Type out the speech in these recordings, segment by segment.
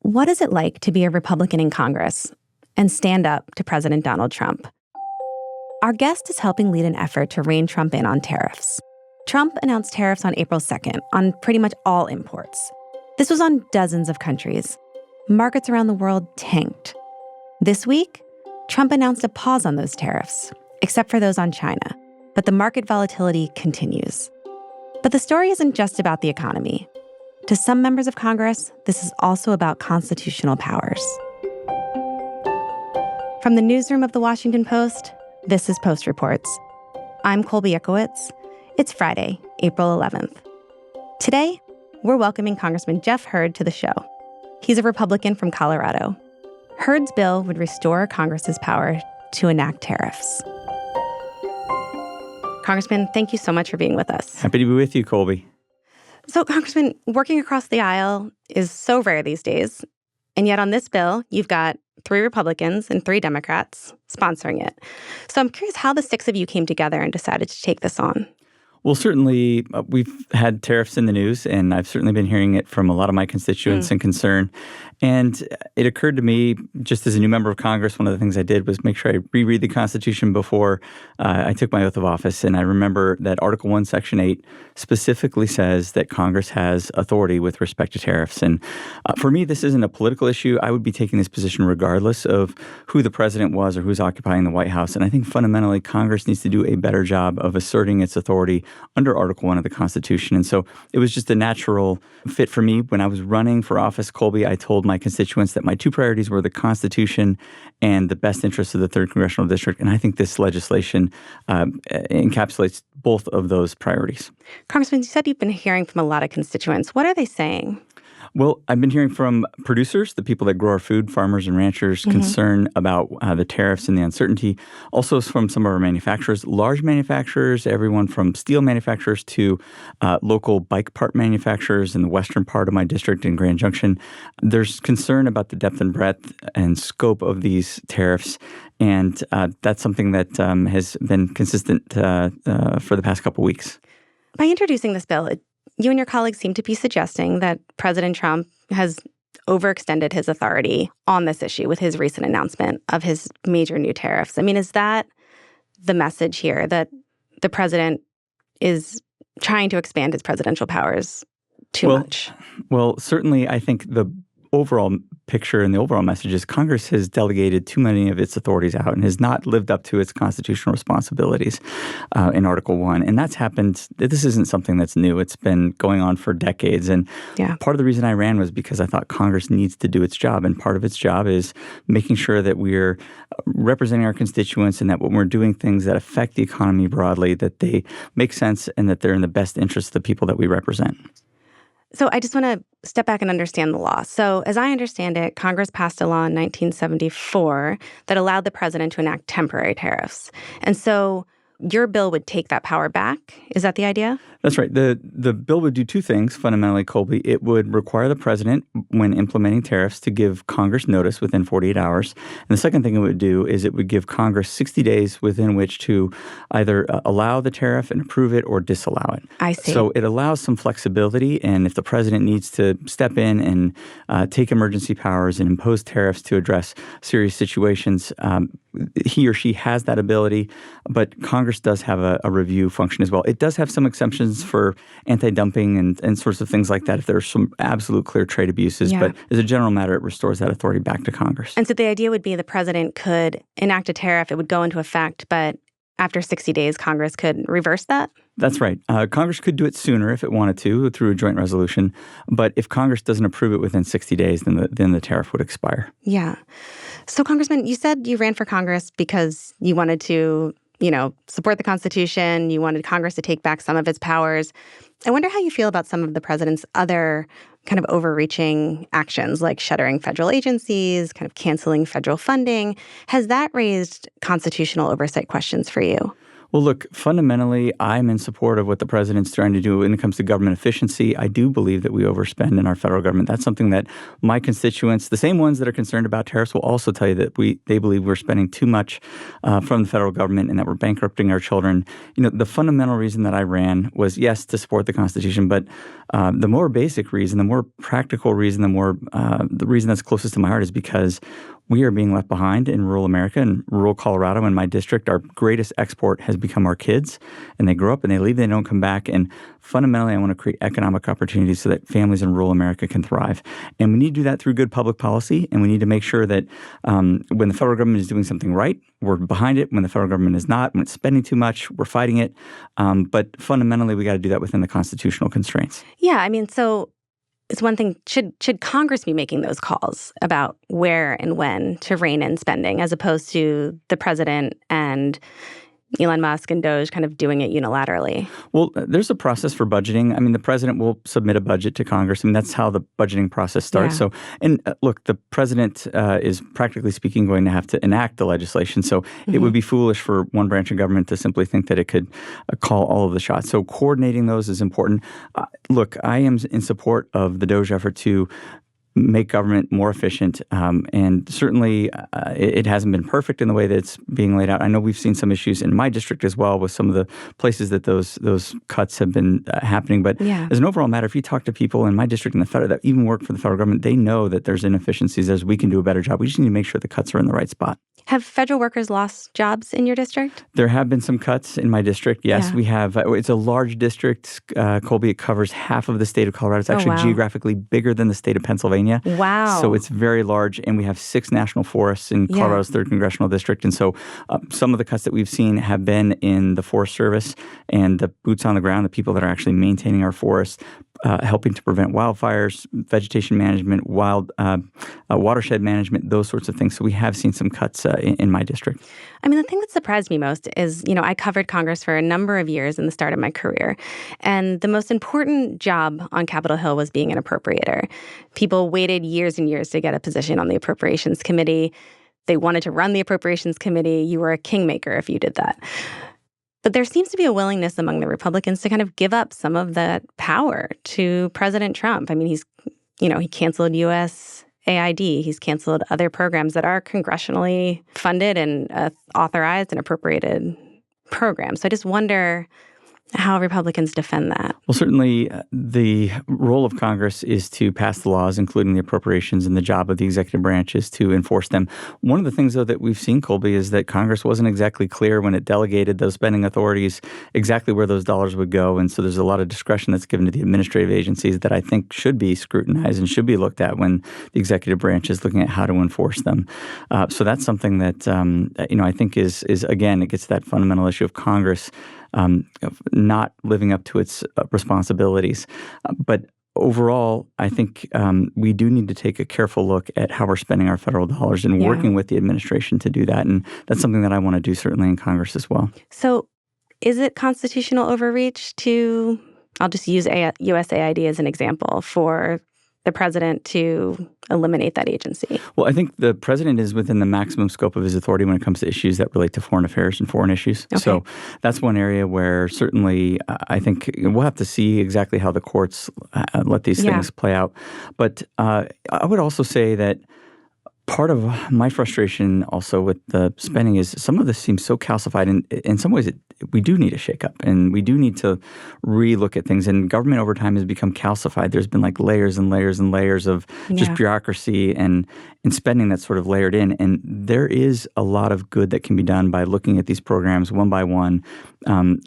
What is it like to be a Republican in Congress and stand up to President Donald Trump? Our guest is helping lead an effort to rein Trump in on tariffs. Trump announced tariffs on April 2nd on pretty much all imports. This was on dozens of countries. Markets around the world tanked. This week, Trump announced a pause on those tariffs, except for those on China. But the market volatility continues. But the story isn't just about the economy. To some members of Congress, this is also about constitutional powers. From the newsroom of The Washington Post, this is Post Reports. I'm Colby Itkowitz. It's Friday, April 11th. Today, we're welcoming Congressman Jeff Hurd to the show. He's a Republican from Colorado. Hurd's bill would restore Congress's power to enact tariffs. Congressman, thank you so much for being with us. Happy to be with you, Colby. So, Congressman, working across the aisle is so rare these days. And yet on this bill, you've got 3 Republicans and 3 Democrats sponsoring it. So I'm curious how the 6 of you came together and decided to take this on. Well, certainly, we've had tariffs in the news, and I've certainly been hearing it from a lot of my constituents and concern. And it occurred to me, just as a new member of Congress, one of the things I did was make sure I reread the Constitution before I took my oath of office. And I remember that Article 1, Section 8 specifically says that Congress has authority with respect to tariffs. And for me, this isn't a political issue. I would be taking this position regardless of who the president was or who's occupying the White House. And I think fundamentally, Congress needs to do a better job of asserting its authority under Article 1 of the Constitution. And so it was just a natural fit for me. When I was running for office, Colby, I told my constituents that my 2 priorities were the Constitution and the best interests of the 3rd Congressional District. And I think this legislation encapsulates both of those priorities. Congressman, you said you've been hearing from a lot of constituents. What are they saying? Well, I've been hearing from producers, the people that grow our food, farmers and ranchers, concern about the tariffs and the uncertainty. Also from some of our manufacturers, large manufacturers, everyone from steel manufacturers to local bike part manufacturers in the western part of my district in Grand Junction. There's concern about the depth and breadth and scope of these tariffs. And that's something that has been consistent for the past couple weeks. By introducing this bill, you and your colleagues seem to be suggesting that President Trump has overextended his authority on this issue with his recent announcement of his major new tariffs. I mean, is that the message here, that the president is trying to expand his presidential powers too much? Well, certainly I think the overall picture and the overall message is Congress has delegated too many of its authorities out and has not lived up to its constitutional responsibilities in Article 1. And that's happened. This isn't something that's new. It's been going on for decades. And part of the reason I ran was because I thought Congress needs to do its job. And part of its job is making sure that we're representing our constituents and that when we're doing things that affect the economy broadly, that they make sense and that they're in the best interest of the people that we represent. So I just want to step back and understand the law. So as I understand it, Congress passed a law in 1974 that allowed the president to enact temporary tariffs. And so your bill would take that power back. Is that the idea? That's right. The bill would do 2 things, fundamentally, Colby. It would require the president, when implementing tariffs, to give Congress notice within 48 hours. And the second thing it would do is it would give Congress 60 days within which to either allow the tariff and approve it or disallow it. I see. So it allows some flexibility. And if the president needs to step in and take emergency powers and impose tariffs to address serious situations, he or she has that ability. But Congress does have a review function as well. It does have some exceptions for anti-dumping and sorts of things like that if there are some absolute clear trade abuses. But as a general matter, it restores that authority back to Congress. And so the idea would be the president could enact a tariff, it would go into effect, but after 60 days, Congress could reverse that? That's right. Congress could do it sooner if it wanted to through a joint resolution. But if Congress doesn't approve it within 60 days, then the tariff would expire. Yeah. So, Congressman, you said you ran for Congress because you wanted to support the Constitution. You wanted Congress to take back some of its powers. I wonder how you feel about some of the president's other kind of overreaching actions, like shuttering federal agencies, kind of canceling federal funding. Has that raised constitutional oversight questions for you? Well, look, fundamentally, I'm in support of what the president's trying to do when it comes to government efficiency. I do believe that we overspend in our federal government. That's something that my constituents, the same ones that are concerned about tariffs, will also tell you that they believe we're spending too much from the federal government and that we're bankrupting our children. The fundamental reason that I ran was, yes, to support the Constitution, but the more basic reason, the more practical reason, the reason that's closest to my heart is because we are being left behind in rural America. In rural Colorado, in my district, our greatest export has become our kids. And they grow up and they leave, they don't come back. And fundamentally, I want to create economic opportunities so that families in rural America can thrive. And we need to do that through good public policy. And we need to make sure that when the federal government is doing something right, we're behind it. When the federal government is not, when it's spending too much, we're fighting it. But fundamentally, we got to do that within the constitutional constraints. Yeah, I mean, so it's one thing, should Congress be making those calls about where and when to rein in spending as opposed to the president and Elon Musk and Doge kind of doing it unilaterally? Well, there's a process for budgeting. I mean, the president will submit a budget to Congress. I mean, that's how the budgeting process starts. Yeah. So, and look, the president is practically speaking going to have to enact the legislation. So it would be foolish for one branch of government to simply think that it could call all of the shots. So coordinating those is important. Look, I am in support of the Doge effort to make government more efficient. And certainly it hasn't been perfect in the way that it's being laid out. I know we've seen some issues in my district as well with some of the places that those cuts have been happening. But as an overall matter, if you talk to people in my district and the federal that even work for the federal government, they know that there's inefficiencies. We can do a better job. We just need to make sure the cuts are in the right spot. Have federal workers lost jobs in your district? There have been some cuts in my district. Yes, we have. It's a large district. Colby, it covers half of the state of Colorado. It's actually geographically bigger than the state of Pennsylvania. Wow. So it's very large. And we have 6 national forests in Colorado's 3rd Congressional District. And so some of the cuts that we've seen have been in the Forest Service and the boots on the ground, the people that are actually maintaining our forests, helping to prevent wildfires, vegetation management, watershed management, those sorts of things. So we have seen some cuts in my district. I mean, the thing that surprised me most is, I covered Congress for a number of years in the start of my career. And the most important job on Capitol Hill was being an appropriator. People waited years and years to get a position on the Appropriations Committee. They wanted to run the Appropriations Committee. You were a kingmaker if you did that. But there seems to be a willingness among the Republicans to kind of give up some of that power to President Trump. I mean, he canceled USAID. He's canceled other programs that are congressionally funded and authorized and appropriated programs. So I just wonder how Republicans defend that. Well, certainly the role of Congress is to pass the laws, including the appropriations, and the job of the executive branch is to enforce them. One of the things, though, that we've seen, Colby, is that Congress wasn't exactly clear when it delegated those spending authorities exactly where those dollars would go. And so there's a lot of discretion that's given to the administrative agencies that I think should be scrutinized and should be looked at when the executive branch is looking at how to enforce them. So that's something that, I think is again, it gets to that fundamental issue of Congress not living up to its responsibilities. But overall, I think we do need to take a careful look at how we're spending our federal dollars and working with the administration to do that. And that's something that I want to do certainly in Congress as well. So is it constitutional overreach to, I'll just use USAID as an example, for the president to eliminate that agency? Well, I think the president is within the maximum scope of his authority when it comes to issues that relate to foreign affairs and foreign issues. Okay. So that's one area where certainly I think we'll have to see exactly how the courts let these things play out. But I would also say that part of my frustration also with the spending is some of this seems so calcified. And in some ways, we do need a shakeup, and we do need to relook at things. And government over time has become calcified. There's been like layers and layers and layers of just bureaucracy and spending that's sort of layered in. And there is a lot of good that can be done by looking at these programs one by one,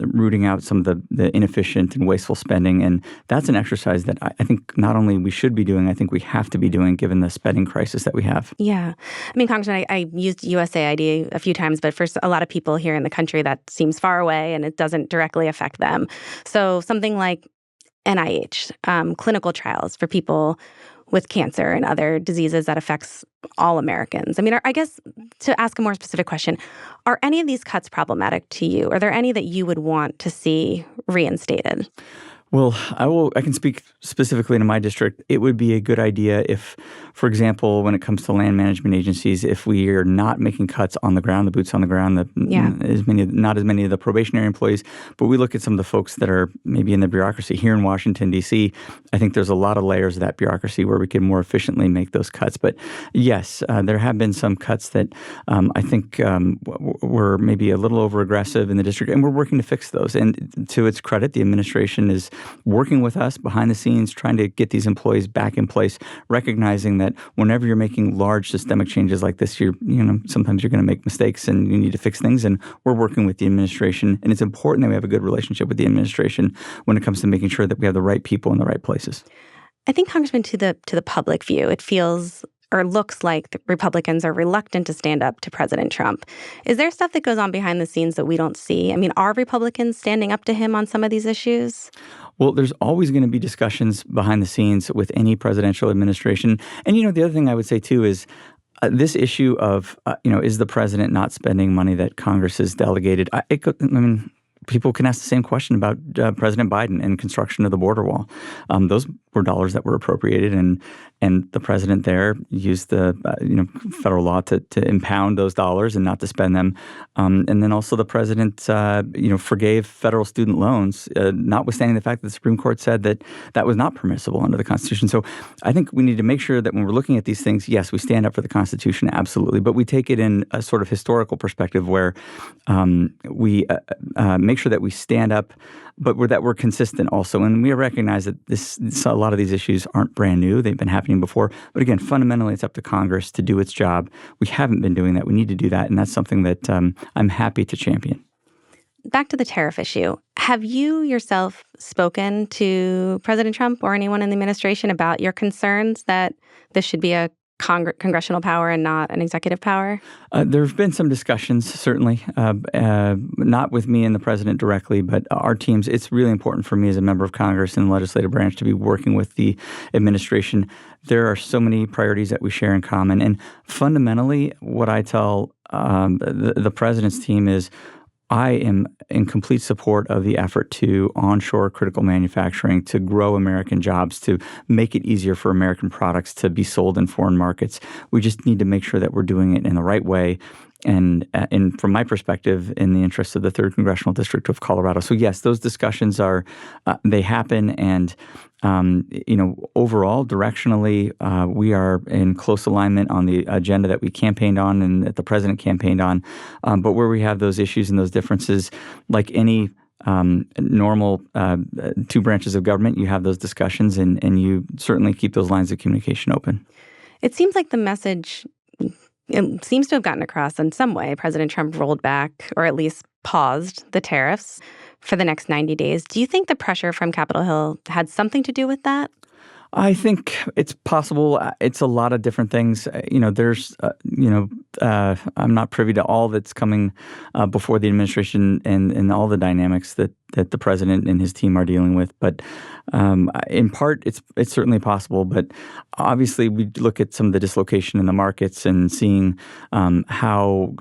rooting out some of the inefficient and wasteful spending. And that's an exercise that I think not only we should be doing, I think we have to be doing given the spending crisis that we have. Yeah. I mean, Congressman, I used USAID a few times, but for a lot of people here in the country, that seems far away and it doesn't directly affect them. So something like NIH, clinical trials for people with cancer and other diseases that affects all Americans. I mean, I guess to ask a more specific question, are any of these cuts problematic to you? Are there any that you would want to see reinstated? Well, I can speak specifically to my district. It would be a good idea if, for example, when it comes to land management agencies, if we are not making cuts on the ground, the boots on the ground, not as many of the probationary employees, but we look at some of the folks that are maybe in the bureaucracy here in Washington, D.C. I think there's a lot of layers of that bureaucracy where we can more efficiently make those cuts. But yes, there have been some cuts that I think were maybe a little over aggressive in the district, and we're working to fix those. And to its credit, the administration is working with us behind the scenes, trying to get these employees back in place, recognizing that whenever you're making large systemic changes like this, sometimes you're going to make mistakes and you need to fix things. And we're working with the administration. And it's important that we have a good relationship with the administration when it comes to making sure that we have the right people in the right places. I think, Congressman, to the public view, it feels or looks like the Republicans are reluctant to stand up to President Trump. Is there stuff that goes on behind the scenes that we don't see? I mean, are Republicans standing up to him on some of these issues? Well, there's always going to be discussions behind the scenes with any presidential administration. And, the other thing I would say, too, is this issue of, is the president not spending money that Congress has delegated? People can ask the same question about President Biden and construction of the border wall. Those were dollars that were appropriated, and the president there used the federal law to impound those dollars and not to spend them. And then also the president forgave federal student loans, notwithstanding the fact that the Supreme Court said that was not permissible under the Constitution. So I think we need to make sure that when we're looking at these things, yes, we stand up for the Constitution, absolutely, but we take it in a sort of historical perspective where we make sure that we stand up, but that we're consistent also. And we recognize that a lot of these issues aren't brand new. They've been happening before. But again, fundamentally, it's up to Congress to do its job. We haven't been doing that. We need to do that. And that's something that I'm happy to champion. Back to the tariff issue. Have you yourself spoken to President Trump or anyone in the administration about your concerns that this should be a congressional power and not an executive power? There have been some discussions, certainly, not with me and the president directly, but our teams. It's really important for me as a member of Congress and the legislative branch to be working with the administration. There are so many priorities that we share in common. And fundamentally, what I tell the president's team is, I am in complete support of the effort to onshore critical manufacturing, to grow American jobs, to make it easier for American products to be sold in foreign markets. We just need to make sure that we're doing it in the right way. And from my perspective, in the interest of the 3rd Congressional District of Colorado. So yes, those discussions they happen, and overall, directionally, we are in close alignment on the agenda that we campaigned on and that the president campaigned on. But where we have those issues and those differences, like any normal two branches of government, you have those discussions, and you certainly keep those lines of communication open. It seems like the message it seems to have gotten across in some way. President Trump rolled back, or at least paused, the tariffs for the next 90 days. Do you think the pressure from Capitol Hill had something to do with that? I think it's possible. It's a lot of different things. There's, I'm not privy to all that's coming before the administration and all the dynamics that the president and his team are dealing with. But in part, it's certainly possible. But obviously, we look at some of the dislocation in the markets and seeing how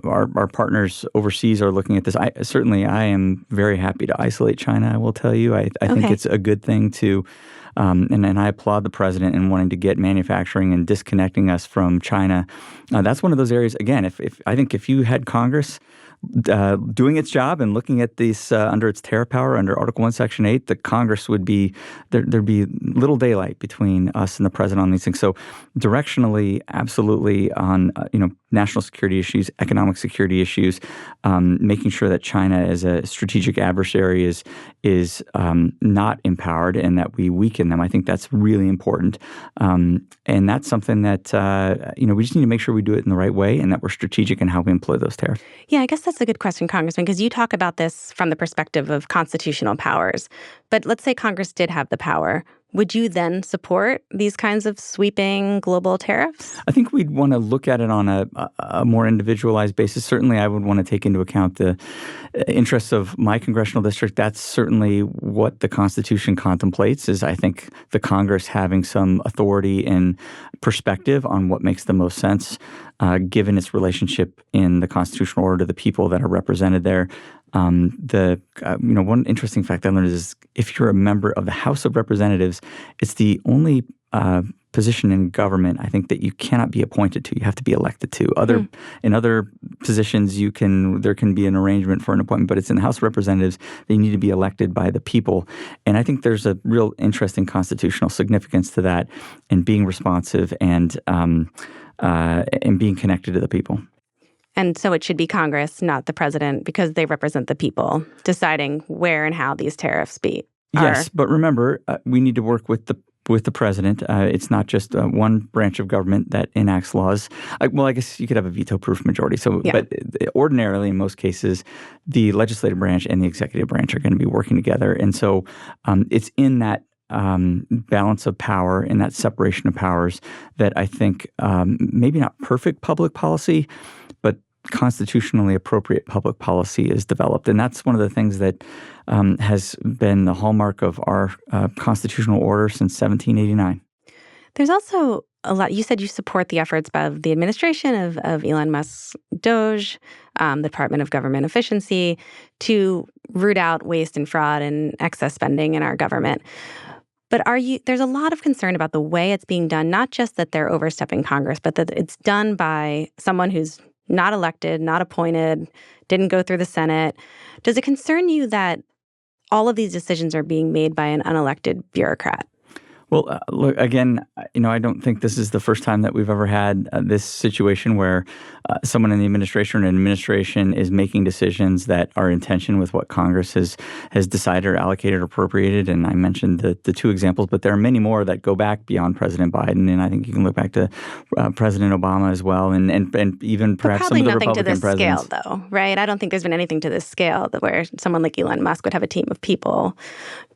our partners overseas are looking at this. I am very happy to isolate China, I will tell you. I think it's a good thing to and I applaud the president in wanting to get manufacturing and disconnecting us from China. That's one of those areas, again, if you had Congress doing its job and looking at these under its tariff power, under Article 1, Section 8, the Congress would be, there'd be little daylight between us and the president on these things. So directionally, absolutely on, national security issues, economic security issues, making sure that China as a strategic adversary is not empowered and that we weaken them. I think that's really important. And that's something that, we just need to make sure we do it in the right way and that we're strategic in how we employ those tariffs. Yeah, I guess that's a good question, Congressman, because you talk about this from the perspective of constitutional powers. But let's say Congress did have the power. Would you then support these kinds of sweeping global tariffs? I think we'd want to look at it on a more individualized basis. Certainly, I would want to take into account the interests of my congressional district. That's certainly what the Constitution contemplates, is I think the Congress having some authority and perspective on what makes the most sense, given its relationship in the constitutional order to the people that are represented there. One interesting fact I learned is if you're a member of the House of Representatives, it's the only position in government, I think, that you cannot be appointed to. You have to be elected to. In other positions, there can be an arrangement for an appointment, but it's in the House of Representatives. They need to be elected by the people. And I think there's a real interesting constitutional significance to that and being responsive and being connected to the people. And so it should be Congress, not the president, because they represent the people, deciding where and how these tariffs be. Yes, but remember, we need to work with the president. It's not just one branch of government that enacts laws. I guess you could have a veto-proof majority. But ordinarily, in most cases, the legislative branch and the executive branch are going to be working together. And so it's in that balance of power, in that separation of powers, that I think maybe not perfect public policy, but constitutionally appropriate public policy is developed. And that's one of the things that has been the hallmark of our constitutional order since 1789. There's also a lot. You said you support the efforts of the administration of Elon Musk's DOGE, the Department of Government Efficiency, to root out waste and fraud and excess spending in our government. But there's a lot of concern about the way it's being done, not just that they're overstepping Congress, but that it's done by someone who's not elected, not appointed, didn't go through the Senate. Does it concern you that all of these decisions are being made by an unelected bureaucrat? Well, look, again, I don't think this is the first time that we've ever had this situation where someone in the administration or an administration is making decisions that are in tension with what Congress has decided or allocated or appropriated. And I mentioned the two examples, but there are many more that go back beyond President Biden. And I think you can look back to President Obama as well, and even perhaps some of the Republican presidents. Probably nothing to this scale, though, right? I don't think there's been anything to this scale where someone like Elon Musk would have a team of people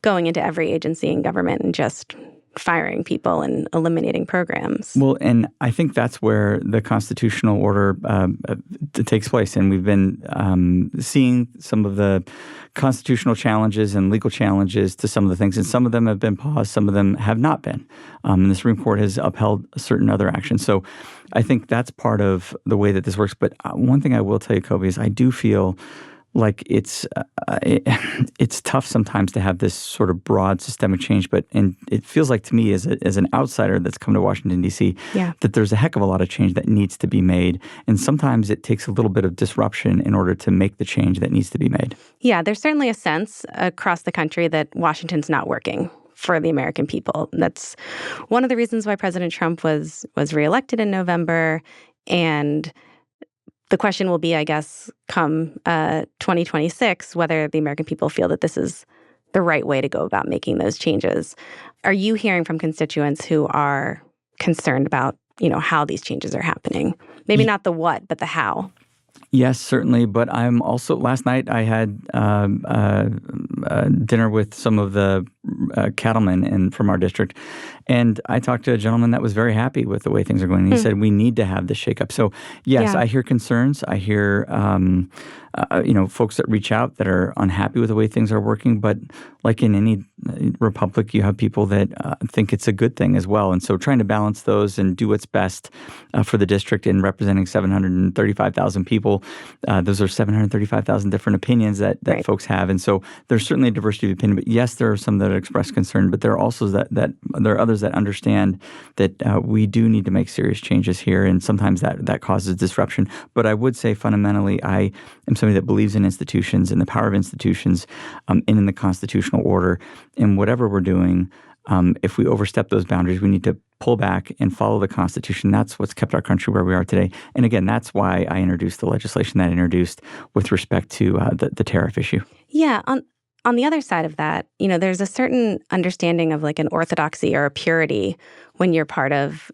going into every agency in government and just firing people and eliminating programs. Well, and I think that's where the constitutional order takes place. And we've been seeing some of the constitutional challenges and legal challenges to some of the things. And some of them have been paused. Some of them have not been. And the Supreme Court has upheld certain other actions. So I think that's part of the way that this works. But one thing I will tell you, Colby, is I do feel like it's tough sometimes to have this sort of broad systemic change, and it feels like to me as an outsider that's come to Washington, D.C., that there's a heck of a lot of change that needs to be made. And sometimes it takes a little bit of disruption in order to make the change that needs to be made. Yeah, there's certainly a sense across the country that Washington's not working for the American people. That's one of the reasons why President Trump was reelected in November. And the question will be, I guess, come 2026, whether the American people feel that this is the right way to go about making those changes. Are you hearing from constituents who are concerned about, how these changes are happening? Maybe not the what, but the how. Yes, certainly. But I'm also, last night I had dinner with some of the cattlemen from our district. And I talked to a gentleman that was very happy with the way things are going. And he said, we need to have this shakeup. So, yes, I hear concerns. I hear, folks that reach out that are unhappy with the way things are working. But like in any republic, you have people that think it's a good thing as well. And so trying to balance those and do what's best for the district in representing 735,000 people, those are 735,000 different opinions that right. folks have. And so there's certainly a diversity of opinion. But yes, there are some that express concern, but there are also that there are others that understand that we do need to make serious changes here, and sometimes that causes disruption. But I would say fundamentally, I am somebody that believes in institutions and the power of institutions and in the constitutional order. And whatever we're doing, if we overstep those boundaries, we need to pull back and follow the Constitution. That's what's kept our country where we are today. And again, that's why I introduced the legislation that I introduced with respect to the tariff issue. Yeah. On the other side of that, there's a certain understanding of like an orthodoxy or a purity when you're part of,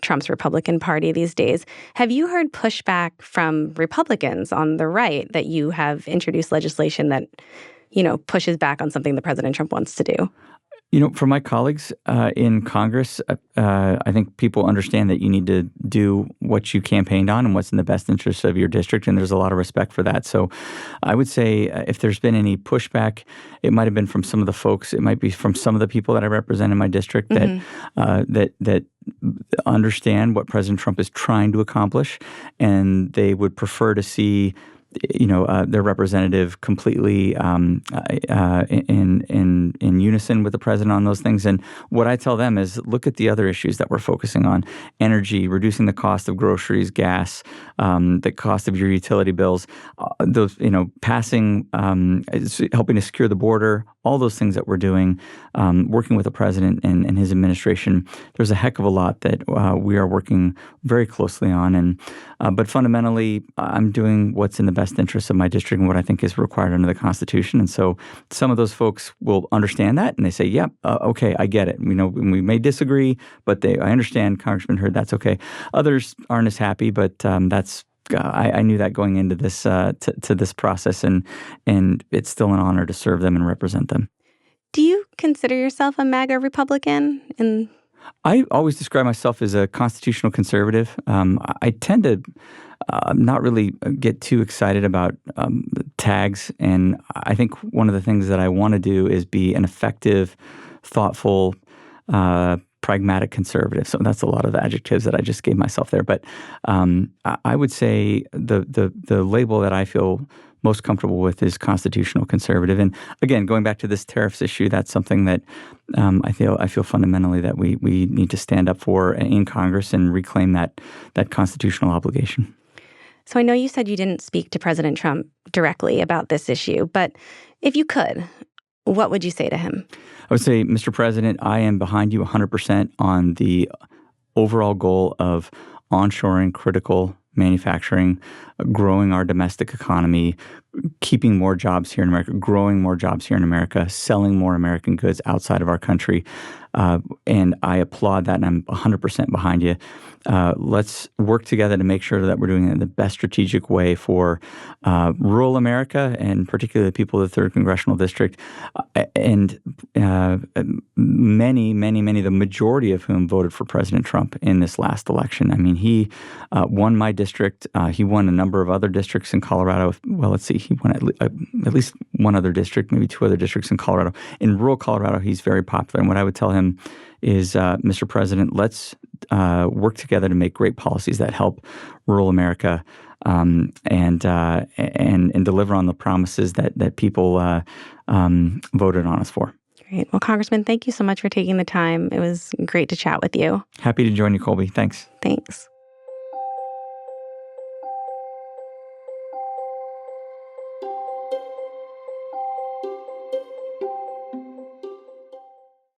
Trump's Republican Party these days. Have you heard pushback from Republicans on the right that you have introduced legislation that, pushes back on something that President Trump wants to do? For my colleagues in Congress, I think people understand that you need to do what you campaigned on and what's in the best interest of your district, and there's a lot of respect for that. So I would say if there's been any pushback, it might have been from some of the folks. It might be from some of the people that I represent in my district that understand what President Trump is trying to accomplish, and they would prefer to see their representative completely in unison with the president on those things. And what I tell them is, look at the other issues that we're focusing on: energy, reducing the cost of groceries, gas, the cost of your utility bills, those, passing, helping to secure the border, all those things that we're doing, working with the president and his administration. There's a heck of a lot that we are working very closely on. But fundamentally, I'm doing what's in the best interest of my district and what I think is required under the Constitution. And so some of those folks will understand that, and they say, "Yep, okay, I get it. We may disagree, but I understand, Congressman Hurd. That's okay." Others aren't as happy, but that's. I knew that going into this to this process, and it's still an honor to serve them and represent them. Do you consider yourself a MAGA Republican? I always describe myself as a constitutional conservative. I tend to not really get too excited about tags, and I think one of the things that I want to do is be an effective, thoughtful, pragmatic conservative. So that's a lot of adjectives that I just gave myself there. But I would say the label that I feel most comfortable with is constitutional conservative. And again, going back to this tariffs issue, that's something that I feel fundamentally that we need to stand up for in Congress and reclaim that constitutional obligation. So I know you said you didn't speak to President Trump directly about this issue, but if you could, what would you say to him? I would say, Mr. President, I am behind you 100% on the overall goal of onshoring critical manufacturing, growing our domestic economy, keeping more jobs here in America, growing more jobs here in America, selling more American goods outside of our country. And I applaud that, and I'm 100% behind you. Let's work together to make sure that we're doing it in the best strategic way for rural America, and particularly the people of the 3rd Congressional District, and many, the majority of whom voted for President Trump in this last election. I mean, he won my district. He won a number of other districts in Colorado. Well, let's see. He won at least one other district, maybe 2 other districts in Colorado. In rural Colorado, he's very popular. And what I would tell him is, Mr. President, let's work together to make great policies that help rural America and deliver on the promises that people voted on us for. Great. Well, Congressman, thank you so much for taking the time. It was great to chat with you. Happy to join you, Colby. Thanks. Thanks.